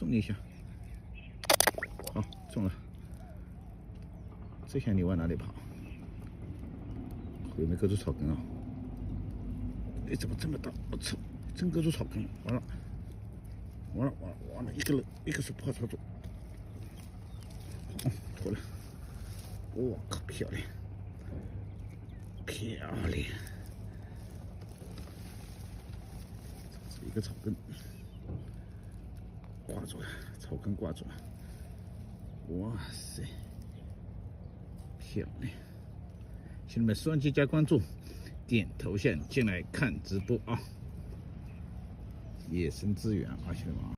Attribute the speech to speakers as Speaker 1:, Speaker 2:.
Speaker 1: 送你一下。好，中了。这下你往哪里跑？有没有勾住草根啊？哎，怎么这么大？我操！真勾住草根了！完了，一个是破操作。过来！我靠，漂亮！这是一个草根，挂住了，草根挂住了。哇塞，漂亮！兄弟们，双击加关注，点头像进来看直播啊！野生资源啊，兄弟们啊！